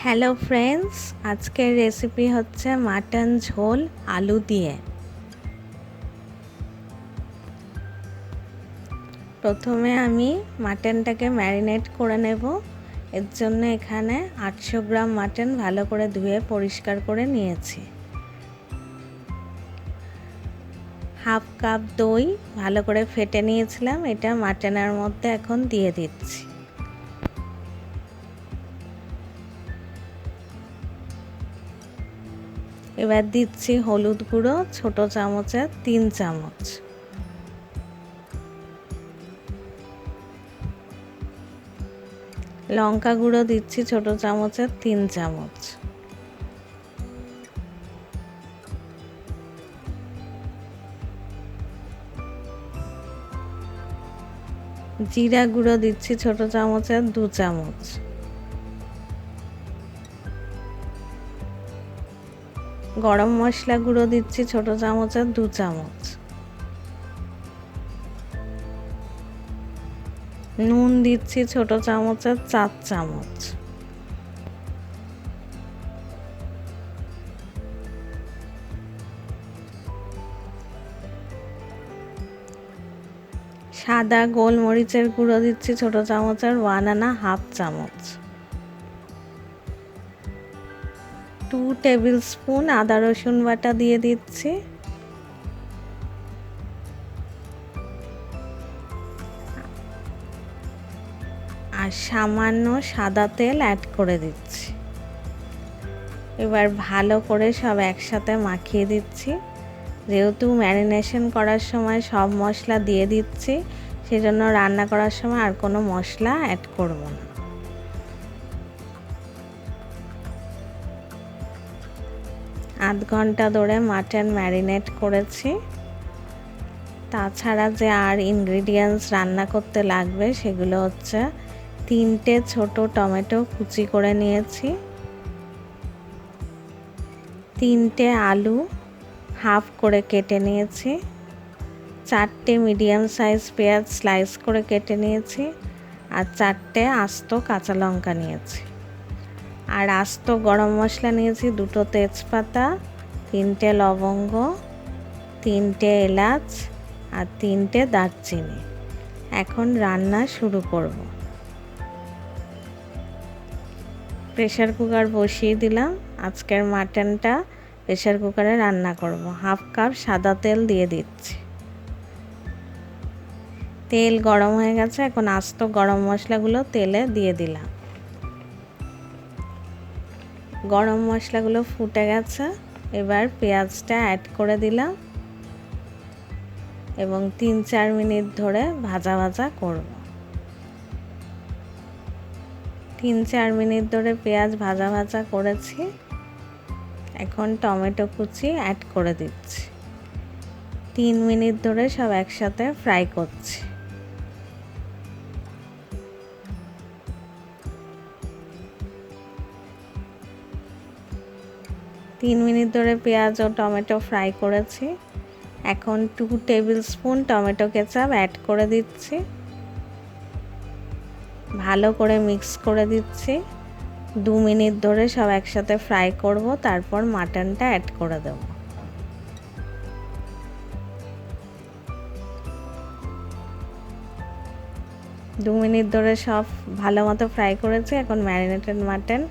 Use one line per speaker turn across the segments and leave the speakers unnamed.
Hello friends, আজকের recipe হচ্ছে mutton ঝোল আলু দিয়ে। প্রথমে আমি মাটনটাকে ম্যারিনেট করে নেব। এর জন্য এখানে 800 গ্রাম মাটন ভালো করে ধুয়ে পরিষ্কার করে নিয়েছি। হাফ কাপ দই ভালো করে ফেটে নিয়েছিলাম, এটা মাটনের মধ্যে এখন দিয়ে দিচ্ছি। এবার দিচ্ছি হলুদ গুঁড়ো ছোট চামচে 3 চামচ, লঙ্কা গুঁড়ো দিচ্ছি ছোট চামচে 3 চামচ, জিরা গুঁড়ো দিচ্ছি ছোট চামচে 2 চামচ, গরম মশলা গুঁড়ো দিচ্ছি ছোট চামচে 2 চামচ, নুন দিচ্ছি ছোট চামচে 4 চামচ, সাদা গোলমরিচের গুঁড়ো দিচ্ছি ছোট চামচের 1.5 চামচ, 2 টেবিল স্পুন আদা রসুন বাটা দিয়ে দিচ্ছি, আর সামান্য সাদা তেল অ্যাড করে দিচ্ছি। এবার ভালো করে সব একসাথে মাখিয়ে দিচ্ছি। যেহেতু ম্যারিনেশন করার সময় সব মশলা দিয়ে দিচ্ছি, সেজন্য রান্না করার সময় আর কোনো মশলা অ্যাড করব না। আধ ঘন্টা ধরে মাটন ম্যারিনেট করেছি। তাছাড়া যে আর ইনগ্রিডিয়েন্টস রান্না করতে লাগবে সেগুলো হচ্ছে 3টে ছোট টমেটো কুচি করে নিয়েছি, 3টে আলু হাফ করে কেটে নিয়েছি, 4টে মিডিয়াম সাইজ পেঁয়াজ স্লাইস করে কেটে নিয়েছি, আর 4টে আস্ত কাঁচা লঙ্কা নিয়েছি, আর আস্ত গরম মশলা নিয়েছি 2টো তেজপাতা, 3টে লবঙ্গ, 3টে এলাচ আর 3টে দারচিনি। এখন রান্না শুরু করব। প্রেসার কুকার বসিয়ে দিলাম। আজকের মাটনটা প্রেসার কুকারে রান্না করব। হাফ কাপ সাদা তেল দিয়ে দিচ্ছি। তেল গরম হয়ে গেছে, এখন আস্ত গরম মশলাগুলো তেলে দিয়ে দিলাম। গরম মশলাগুলো ফুটে গেছে, এবার পেঁয়াজটা অ্যাড করে দিলাম এবং 3-4 মিনিট ধরে ভাজা ভাজা করব। 3-4 মিনিট ধরে পেঁয়াজ ভাজা ভাজা করেছি। এখন টমেটো কুচি অ্যাড করে দিচ্ছি। 3 মিনিট ধরে সব একসাথে ফ্রাই করছি। তিন মিনিট ধরে পেঁয়াজ ও টমেটো ফ্রাই করেছি। এখন 2 tablespoon tomato ketchup add করে দিচ্ছি, ভালো করে মিক্স করে দিচ্ছি। 2 মিনিট ধরে সব একসাথে ফ্রাই করব, তারপর মাটনটা অ্যাড করে দেব। দু মিনিট ধরে সব ভালো মতো ফ্রাই করেছি। এখন ম্যারিনেটেড মাটন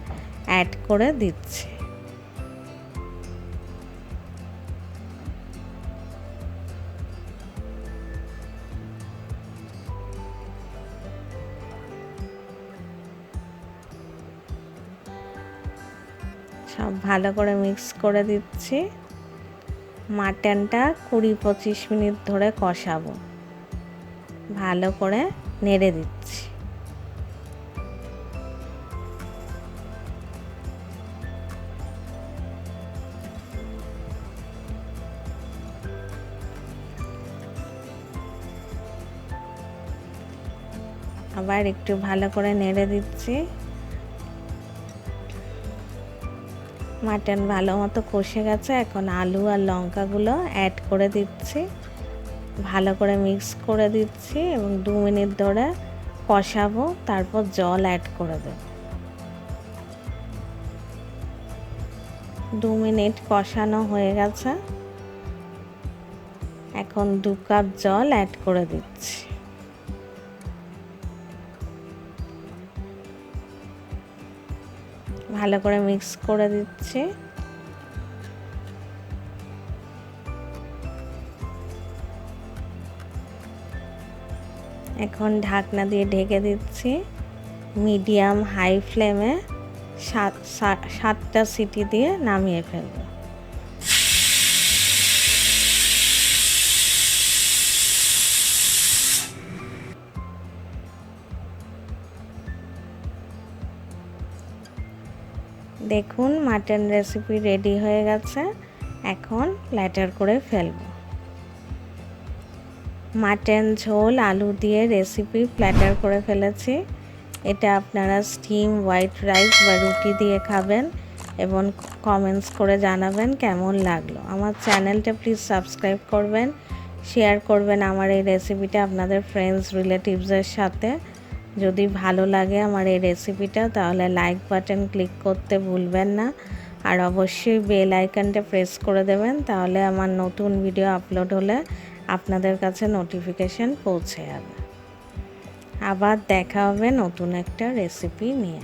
অ্যাড করে দিচ্ছি। সব ভালো করে মিক্স করে দিচ্ছি। মাটনটা 20-25 মিনিট ধরে কষাবো, ভালো করে নেড়ে দিচ্ছি। আবার একটু ভালো করে নেড়ে দিচ্ছি। মাটন ভালো মতো কষে গেছে, এখন আলু আর লঙ্কাগুলো অ্যাড করে দিচ্ছি, ভালো করে মিক্স করে দিচ্ছি এবং 2 মিনিট ধরে কষাবো, তারপর জল অ্যাড করে দেব। 2 মিনিট কষানো হয়ে গেছে। এখন 2 কাপ জল অ্যাড করে দিচ্ছি। ভালো করে মিক্স করে দিচ্ছি। এখন ঢাকনা দিয়ে ঢেকে দিচ্ছি। মিডিয়াম হাই ফ্লেমে 7টা সিটি দিয়ে নামিয়ে ফেলব। দেখুন মাটন রেসিপি রেডি হয়ে গেছে। এখন প্ল্যাটার করে ফেলব। মাটন ঝোল আলু দিয়ে রেসিপি প্ল্যাটার করে ফেলেছি। এটা আপনারা স্টিম হোয়াইট রাইস বা রুটি দিয়ে খাবেন এবং কমেন্টস করে জানাবেন কেমন লাগলো। আমার চ্যানেলটা প্লিজ সাবস্ক্রাইব করবেন, শেয়ার করবেন আমার এই রেসিপিটা আপনাদের ফ্রেন্ডস রিলেটিভসের সাথে। যদি ভালো লাগে আমার এই রেসিপিটা তাহলে লাইক বাটন ক্লিক করতে ভুলবেন না, আর অবশ্যই বেল আইকনটা প্রেস করে দেবেন, তাহলে আমার নতুন ভিডিও আপলোড হলে আপনাদের কাছে নোটিফিকেশন পৌঁছে যাবে। আবার দেখা হবে নতুন একটা রেসিপি নিয়ে।